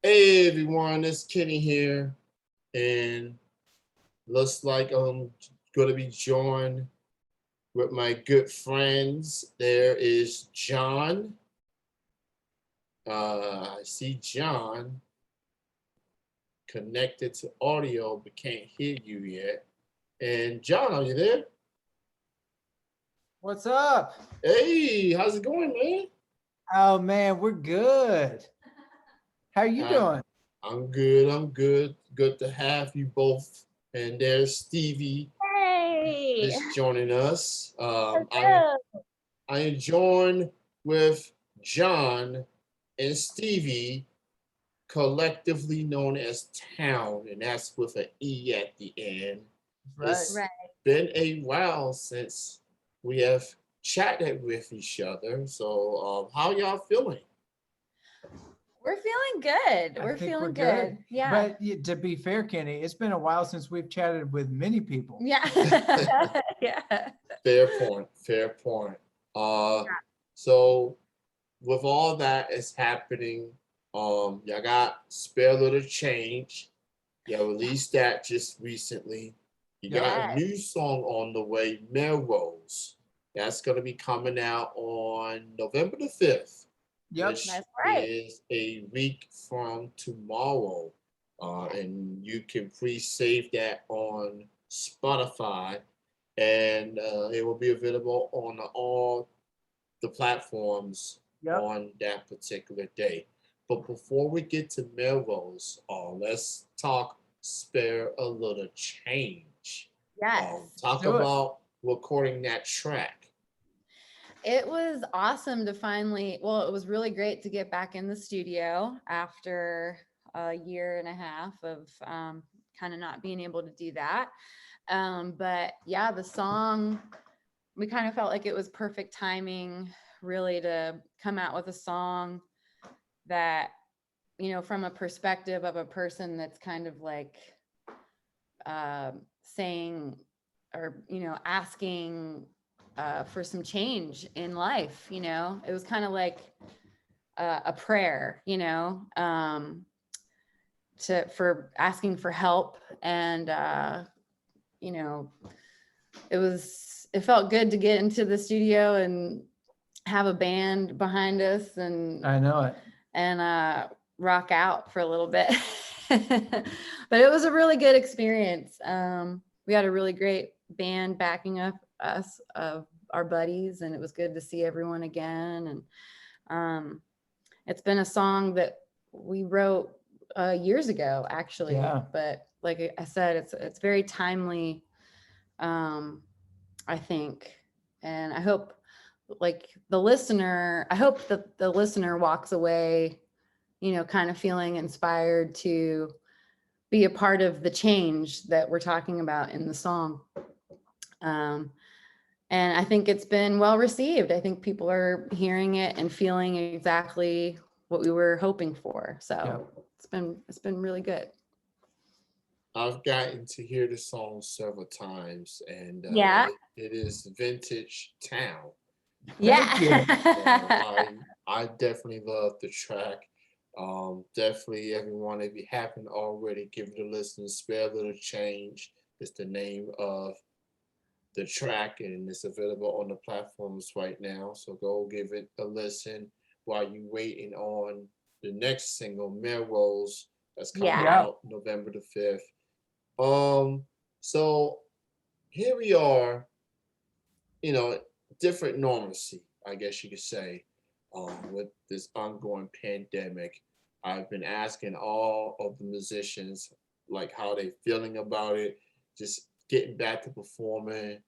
Hey everyone, it's Kenny here, and looks like I'm going to be joined with my good friends. There is John. I see John connected to audio but can't hear you yet. And John, are you there? What's up? Hey, how's it going, man? Oh man, we're good. How are you I'm, doing? I'm good. I'm good. Good to have you both. And there's Stevie Hey, is joining us. hello. I am joined with John and Stevie, collectively known as Towne, and that's with an E at the end. That's right. It's Right. been a while since we have chatted with each other. So, how y'all feeling? We're feeling good. I We're think we're feeling good. good. Yeah. But to be fair, Kenny, it's been a while since we've chatted with many people. Yeah. Yeah. Fair point. Fair point. Uh, so with all that is happening, y'all got Spare a Little Change. Y'all released that just recently. You Yep. got Yeah. a new song on the way, Melrose. That's gonna be coming out on November the 5th, Yep. which That's right. is a week from tomorrow. And you can pre-save that on Spotify, and it will be available on all the platforms Yep. on that particular day. But before we get to Melrose, let's talk Spare a Little Change. Yes. Talk Do it. about recording that track. It was awesome to finally, well, it was really great to get back in the studio after a year and a half of kind of not being able to do that. But yeah, the song, we kind of felt like it was perfect timing, really, to come out with a song that, from a perspective of a person that's kind of like saying, or asking for some change in life. It was kind of like a prayer, for asking for help. And you know it felt good to get into the studio and have a band behind us and I know it. rock out for a little bit. But it was a really good experience. We had a really great band backing up us, of our buddies, and it was good to see everyone again. And it's been a song that we wrote years ago, actually. Yeah. But like I said, it's very timely, I think. And I hope that the listener walks away, kind of feeling inspired to be a part of the change that we're talking about in the song. Um, and I think it's been well received. I think people are hearing it and feeling exactly what we were hoping for. So Yep. it's been really good. I've gotten to hear the song several times, and Yeah. it is vintage town. Thank you. Yeah. I definitely love the track. Definitely, everyone, if you haven't already, give it a listen. Spare a Little Change is the name of the track, and it's available on the platforms right now. So go give it a listen while you waiting on the next single, Melrose, that's coming Yeah. Yep. out November the 5th. Um, so here we are, you know, different normalcy, I guess you could say, with this ongoing pandemic. I've been asking all of the musicians like how they feeling about it, just getting back to performing.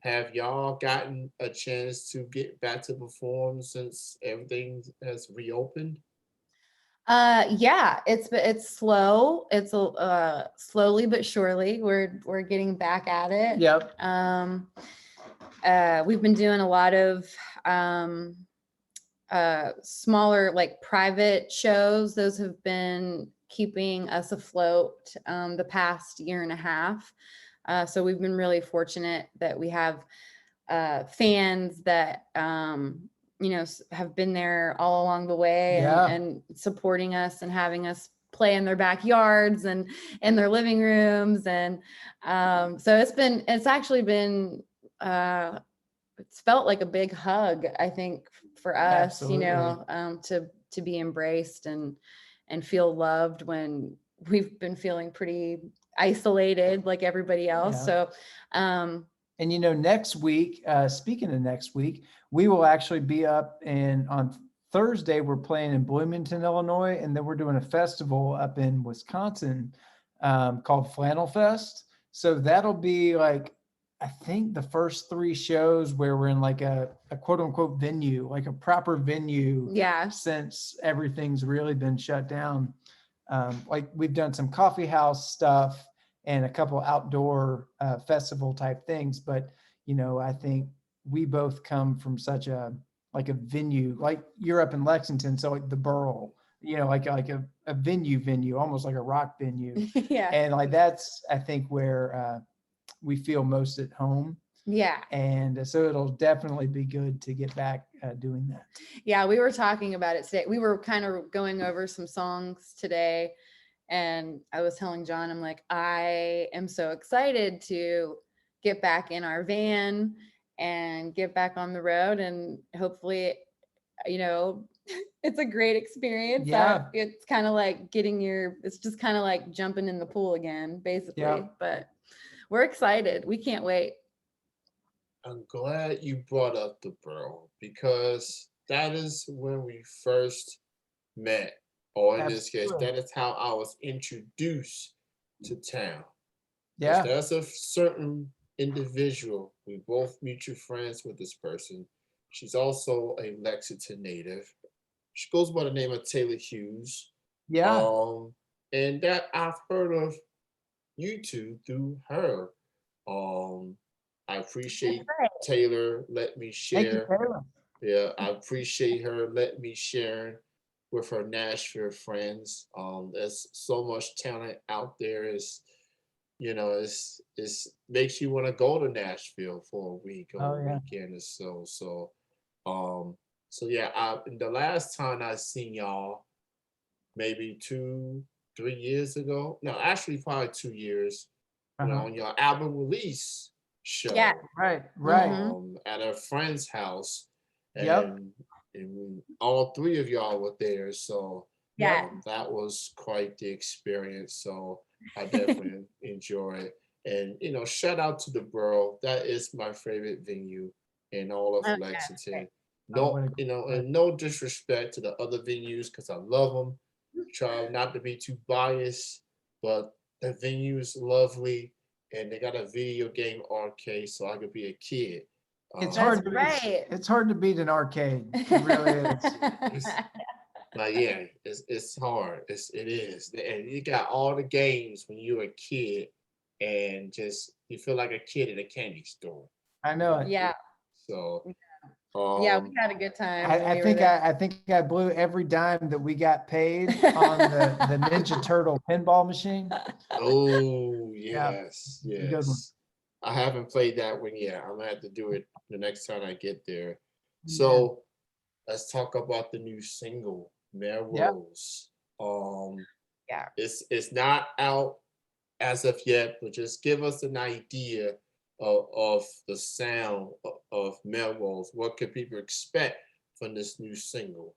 Have y'all gotten a chance to get back to perform since everything has reopened? Yeah, it's slow. It's slowly but surely we're getting back at it. Yep. We've been doing a lot of um smaller, like, private shows. Those have been keeping us afloat the past year and a half. So we've been really fortunate that we have fans that have been there all along the way Yeah. and supporting us and having us play in their backyards and in their living rooms. And so it's actually been, it's felt like a big hug, I think, for us, Absolutely. to be embraced and feel loved when we've been feeling pretty isolated like everybody else. Yeah. So, um, And next week, speaking of next week, we will actually be up on Thursday. We're playing in Bloomington, Illinois, and then we're doing a festival up in Wisconsin called Flannel Fest. So that'll be like, I think the first 3 shows where we're in like a quote unquote venue, like a proper venue, yeah, since everything's really been shut down. Like we've done some coffee house stuff and a couple outdoor festival type things. But, I think we both come from such like a venue, like you're up in Lexington. So like the Burl, like a venue, almost like a rock venue. yeah, And like, that's, I think where we feel most at home. yeah. And so it'll definitely be good to get back doing that. Yeah, we were talking about it today. We were kind of going over some songs today, and I was telling John, I'm like, I am so excited to get back in our van and get back on the road, and hopefully, you know, it's a great experience. Yeah. It's kind of like it's just kind of like jumping in the pool again, basically. Yeah. But we're excited. We can't wait. I'm glad you brought up the borough because that is when we first met, or in this case, Absolutely. that is how I was introduced to Towne. Because Yeah. there's a certain individual, we both mutual friends with this person. She's also a Lexington native. She goes by the name of Taylor Hughes. Yeah. And that I've heard of you two through her. Um, I appreciate Taylor let me Thank you, share. Taylor. Yeah, I appreciate her let me share with her Nashville friends. There's so much talent out there. It's makes you want to go to Nashville for a week or Oh a yeah. weekend or so. Um, so yeah, the last time I seen y'all, maybe 3 years ago. No, actually probably 2 years. Uh-huh. On your album release Yeah. show, Right. Right. at a friend's house, Yep. and all three of y'all were there. So Yeah. that was quite the experience. So I definitely enjoy it. And shout out to the borough. That is my favorite venue in all of Oh, yeah. Lexington. Oh, No, what a and no disrespect to the other venues because I love them. Try not to be too biased, but the venue is lovely, and they got a video game arcade, so I could be a kid. It's That's hard to right. it's hard to beat an arcade. It really is. It's, but yeah, it's hard. It is, and you got all the games when you're a kid, and just you feel like a kid in a candy store. I know it. Yeah. So, Yeah, we um, had a good time when we were think there. I think I blew every dime that we got paid on the Ninja Turtle pinball machine. oh Yeah, yes, it's a good one. yes. I haven't played that one yet. I'm gonna have to do it the next time I get there. Yeah. So let's talk about the new single, Yeah. Melrose. Um, Yeah. it's not out as of yet, but just give us an idea of the sound of Melrose. What can people expect from this new single?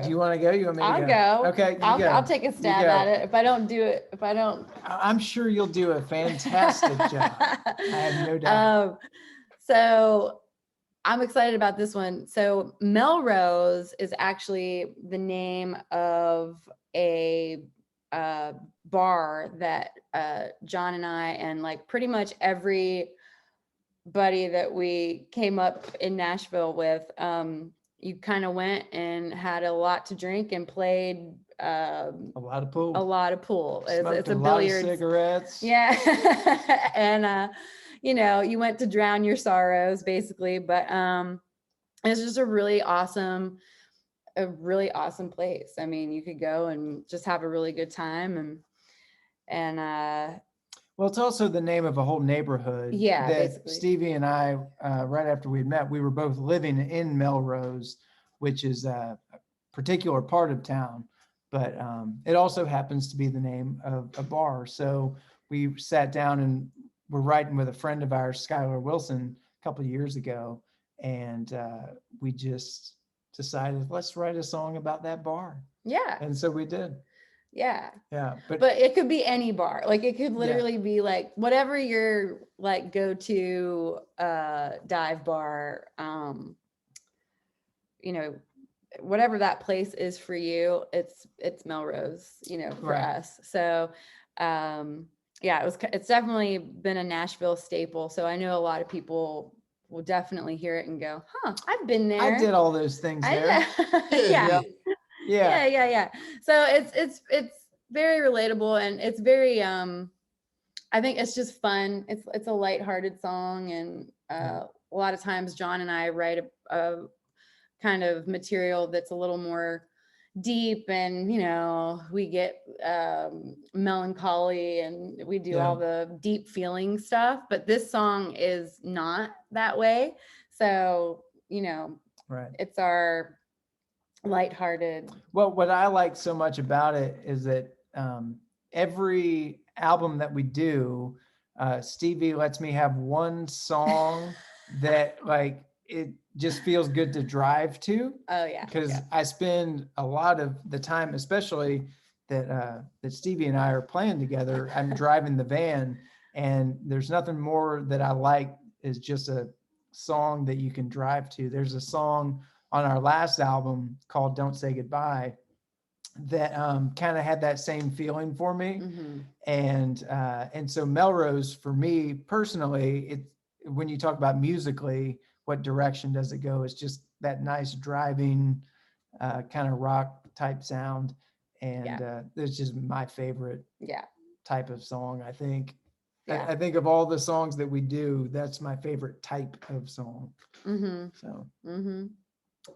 Do you want to go? You want me to I'll go? go. Okay, you I'll go. take a You stab go. at it. If I don't do it, if I don't. I'm sure you'll do a fantastic job. I have no doubt. So I'm excited about this one. So Melrose is actually the name of a bar that John and I and like pretty much everybody that we came up in Nashville with. You kind of went and had a lot to drink and played A lot of pool. a lot of pool. Smoked It's a lot of billiards. cigarettes. Yeah. And you went to drown your sorrows basically, but it's just a really awesome place. I mean, you could go and just have a really good time and Well, Well, it's also the name of a whole neighborhood Yeah, that basically. Stevie and I, right after we met, we were both living in Melrose, which is a particular part of town, but it also happens to be the name of a bar. So we sat down and were writing with a friend of ours, Skylar Wilson, a couple of years ago, and we just decided, let's write a song about that bar. Yeah. And so we did. Yeah. Yeah. But it could be any bar. Like it could Yeah. literally be like whatever your like go to dive bar, you know, whatever that place is for you, it's Melrose, you know, for Right. us. So yeah, it's definitely been a Nashville staple. So I know a lot of people will definitely hear it and go, huh, I've been there. I did all those things there. Yeah. Yeah. Yeah. So it's very relatable, and it's very I think it's just fun. It's a lighthearted song, and a lot of times John and I write a kind of material that's a little more deep, and we get melancholy, and we do all the deep feeling stuff, but this song is not that way. So Right. it's our lighthearted. Well, what I like so much about it is that every album that we do, Stevie lets me have one song that like it just feels good to drive to. Oh yeah. Because I spend a lot of the time, especially that Stevie and I are playing together, I'm driving the van, and there's nothing more that I like is just a song that you can drive to. There's a song on our last album called Don't Say Goodbye that kind of had that same feeling for me. Mm-hmm. And so Melrose, for me personally, when you talk about musically, what direction does it go? It's just that nice driving kind of rock type sound. And it's just my favorite type of song, I think. I think of all the songs that we do, that's my favorite type of song. Mm-hmm. So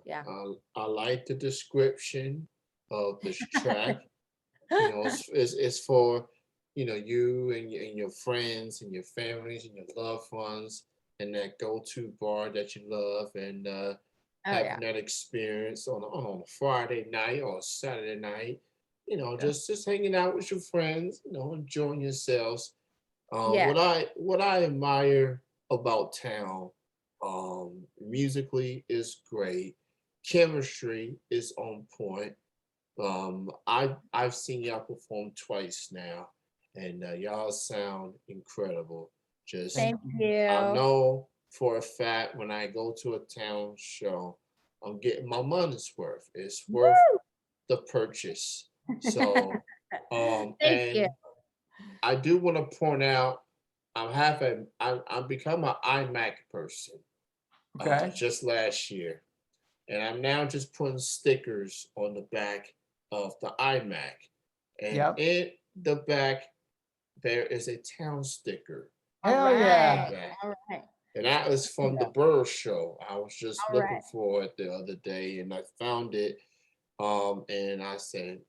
yeah. I like the description of this track. It's for you and your friends and your families and your loved ones, and that go-to bar that you love, and having that experience on a Friday night or a Saturday night. Just hanging out with your friends. Enjoying yourselves. What I admire about Towne, musically is great. Chemistry is on point. I've seen y'all perform twice now, and y'all sound incredible. Just Thank you. I know for a fact when I go to a Towne show, I'm getting my money's worth. It's worth the purchase. So, Thank and you. I do want to point out I've become an iMac person. okay. Just last year, and I'm now just putting stickers on the back of the iMac, and in the back there is a Towne sticker. Hell yeah. All right. And that was from the Burr show. I was just All looking for it the other day, and I found it. And I said,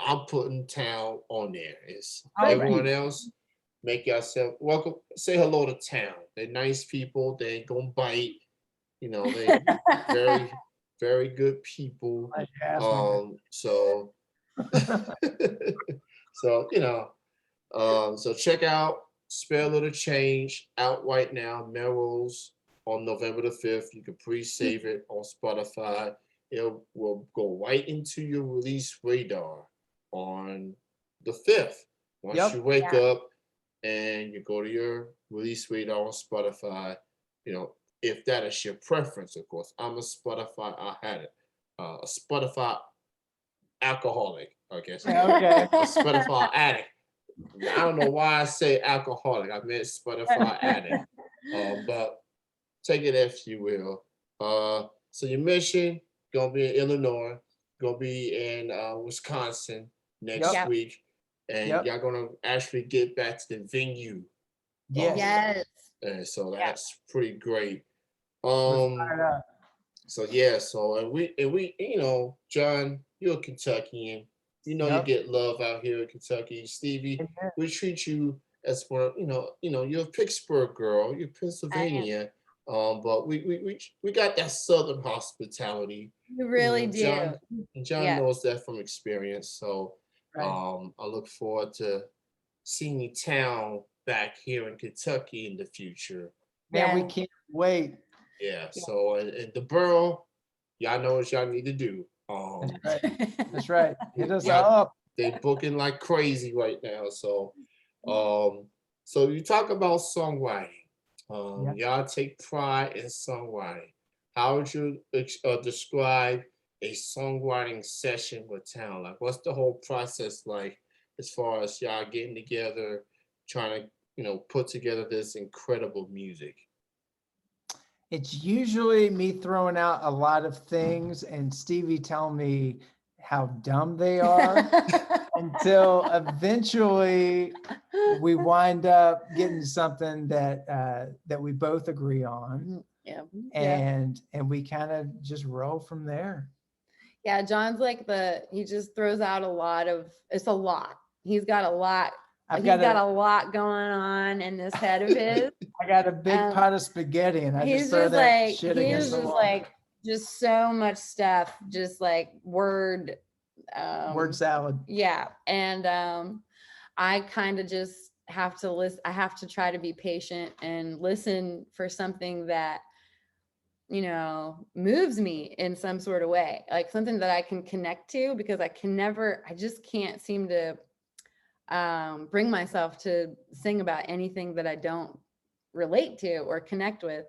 I'm putting Towne on there. It's everyone else. Make yourself welcome. Say hello to Towne. They're nice people. They ain't gonna bite. They very, very good people. So so so check out Spare a Little Change, out right now, Melrose, on November the 5th. You can pre-save it on Spotify. It will go right into your release radar on the 5th. Once you wake up and you go to your release radar on Spotify, if that is your preference, of course. I'm a Spotify, I had it. A Spotify alcoholic, I guess. Okay. A Spotify addict. I don't know why I say alcoholic. I meant Spotify addict. But take it if you will. So your mission gonna be in Illinois, gonna be in Wisconsin next week, and y'all gonna actually get back to the venue. Yes. And so that's pretty great. So So and we John, you're a Kentuckian. You know you Yep. get love out here in Kentucky, Stevie. Amen. We treat you as one. You're a Pittsburgh girl. You're I am. Pennsylvania. But we got that Southern hospitality. You You really know, do. John Yeah. knows that from experience. So Right. I look forward to seeing Town back here in Kentucky in the future. Man, we Yeah. can't wait. Yeah. Yeah. So and the borough, y'all know what y'all need to do. That's right. That's right. Hit us Y'all up. they booking like crazy right now. Um, so you talk about songwriting. Yeah. Y'all take pride in songwriting. How would you describe a songwriting session with Town? Like, what's the whole process like as far as y'all getting together, trying to put together this incredible music? It's usually me throwing out a lot of things and Stevie telling me how dumb they are until eventually we wind up getting something that we both agree on, Yeah. and we kind of just roll from there. Yeah, John's like he just throws out a lot of, it's a lot. He's got a lot. I've He's got got a a lot going on in this head of his. I got a big Um, pot of spaghetti and I just He's throw just that like, shit he's against the just wall. like, just so much stuff, just like word. Word salad. Yeah. And I kind of just have to listen. I have to try to be patient and listen for something that, moves me in some sort of way, like something that I can connect to, because I just can't seem to bring myself to sing about anything that I don't relate to or connect with.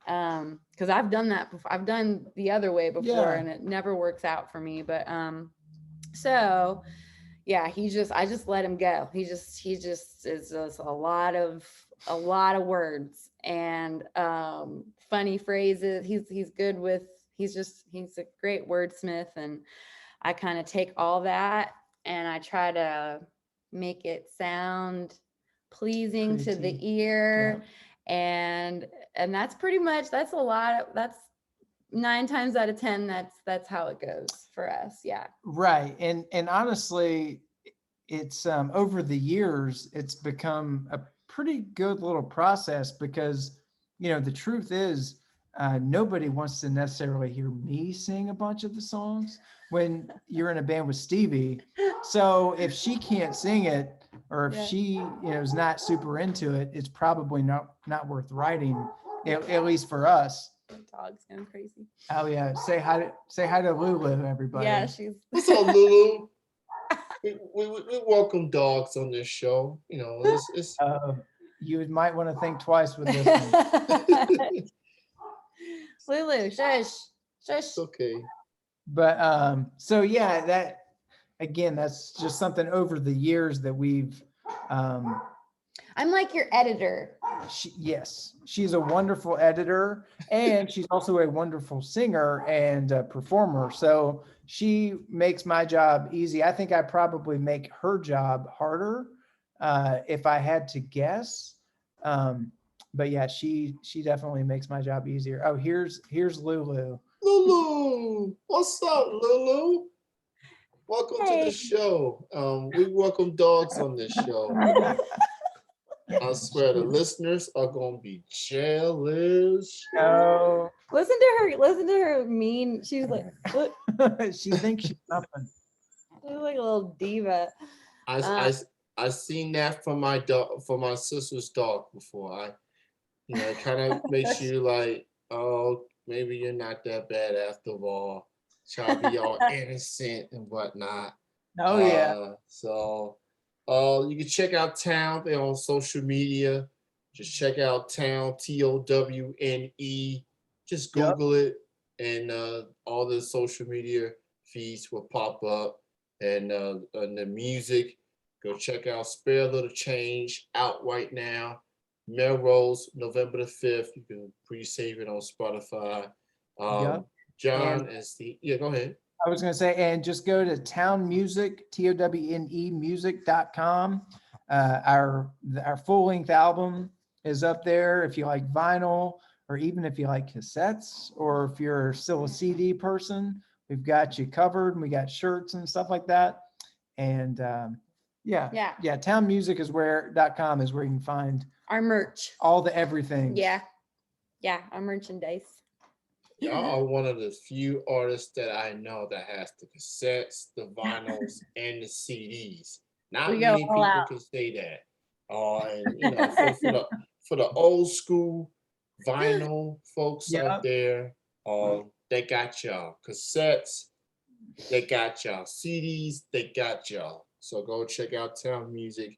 Because I've done that before. I've done the other way before, Yeah. and it never works out for me. But so yeah, I just let him go. He just is just a lot of words and funny phrases. He's good with, he's a great wordsmith, and I kind of take all that and I try to make it sound pleasing to the Pretty. ear. Yeah. And that's pretty much, that's 9 times out of 10, that's how it goes for us. Yeah. Right. And honestly, it's over the years, it's become a pretty good little process because, the truth is, nobody wants to necessarily hear me sing a bunch of the songs when you're in a band with Stevie. So if she can't sing it, or if Yeah. she, is not super into it, it's probably not worth writing, at least for us. The dog's going crazy. Oh yeah, say hi to Lulu, everybody. Yeah, she's. What's up, Lulu? We welcome dogs on this show. It's You might want to think twice with this one. Lulu, shush. it's okay. But so yeah, that's just something over the years that we've I'm like your editor. yes, she's a wonderful editor, and she's also a wonderful singer and performer. So she makes my job easy. I think I probably make her job harder if I had to guess. But yeah, she definitely makes my job easier. Oh, here's Lulu. Lulu, what's up, Lulu? Welcome to the show. We welcome dogs on this show. I swear the listeners are gonna be jealous. Oh, Listen to her mean. She's like, look, she thinks she's something. she's like a little diva. I seen that from my dog, from my sister's dog before. It kind of makes you like, oh, maybe you're not that bad after all. Try to be all innocent and whatnot. Oh yeah. So you can check out Town. They're on social media. Just check out Town, Towne. Just Yep. Google it, and all the social media feeds will pop up. And the music, go check out Spare a Little Change, out right now. Melrose, November the 5th. You can pre-save it on Spotify. Yep. John and Steve. Yeah, go ahead. I was going to say, and just go to Towne Music, TOWNE music.com. Our full length album is up there. If you like vinyl, or even if you like cassettes, or if you're still a CD person, we've got you covered, and we got shirts and stuff like that. And yeah, Yeah. townmusic is where.com is where you can find Our merch. all the everything. Yeah. Yeah. Our merchandise. Y'all are one of the few artists that I know that has the cassettes, the vinyls, and the CDs. Not We go many all people out. can say that. And for the old school vinyl folks out Yep. there, they got y'all cassettes, they got y'all CDs, they got y'all. So go check out townmusic.com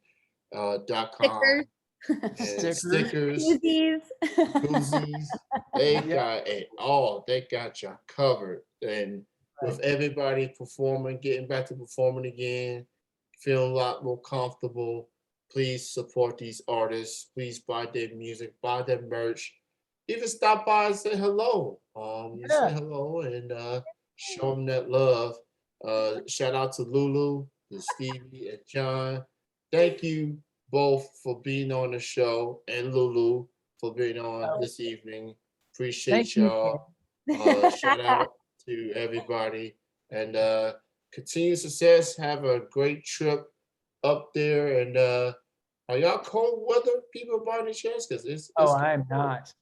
Stickers. and Stickers. stickers, Koozies. koozies. They Yep. got it all. They got y'all covered. And with everybody performing, getting back to performing again, feeling a lot more comfortable, please support these artists. Please buy their music, buy their merch. Even stop by and say hello. Just say Yeah. hello and show them that love. Shout out to Lulu, to Stevie, and John. Thank you both for being on the show, and Lulu for being on this evening. Appreciate Thank you. y'all. Shout out to everybody and continued success. Have a great trip up there. And are y'all cold weather people by any chance? Because it's Oh, I'm not.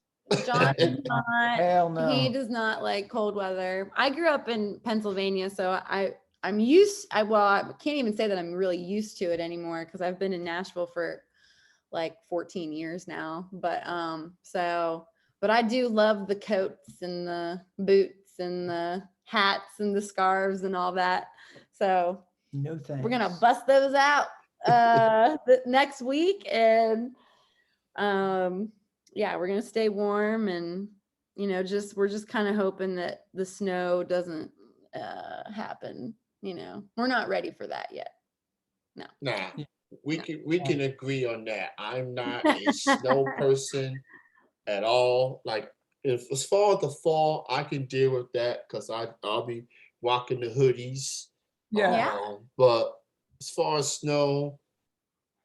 John does not. Hell no. He does not like cold weather. I grew up in Pennsylvania, so I can't even say that I'm really used to it anymore because I've been in Nashville for like 14 years now. But but I do love the coats and the boots and the hats and the scarves and all that. So No thanks. we're gonna bust those out next week, and yeah, we're gonna stay warm, and we're just kind of hoping that the snow doesn't happen. We're not ready for that yet. No. Nah, Yeah. we can agree on that. I'm not a snow person at all. Like if as far as the fall, I can deal with that because I'll be rocking the hoodies. Yeah. But as far as snow,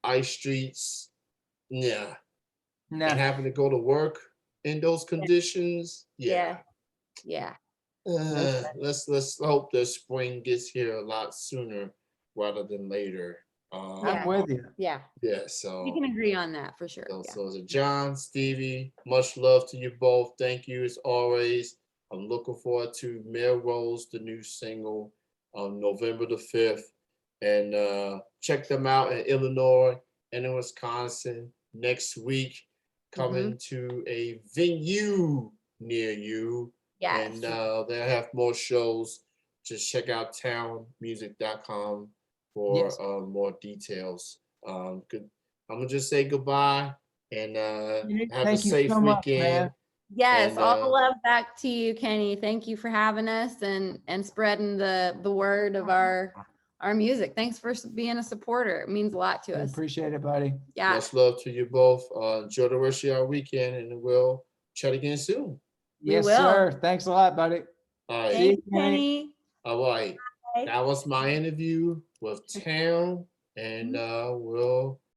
ice streets, yeah. Nah. And having to go to work in those conditions, yeah. Yeah. Let's hope the spring gets here a lot sooner rather than later. I'm with you. Yeah. Yeah, We so can agree on that for sure. so John, Stevie, much love to you both. Thank you as always. I'm looking forward to Melrose, the new single, on November the 5th. And check them out in Illinois and in Wisconsin next week. Coming to a venue near you. Yes. And they'll have more shows. Just check out townmusic.com for Yes. more details. Good. I'm gonna just say goodbye and have a Thank you safe so much, weekend. man. Yes, And, all the love back to you, Kenny. Thank you for having us and spreading the word of our music. Thanks for being a supporter. It means a lot to We us. appreciate it, buddy. Yeah. Much love to you both. Enjoy the rest of your weekend, and we'll chat again soon. We Yes, will. sir. Thanks a lot, buddy. All right. Thanks, you, Kenny. Kenny. All right. Bye. That was my interview with Towne, and we'll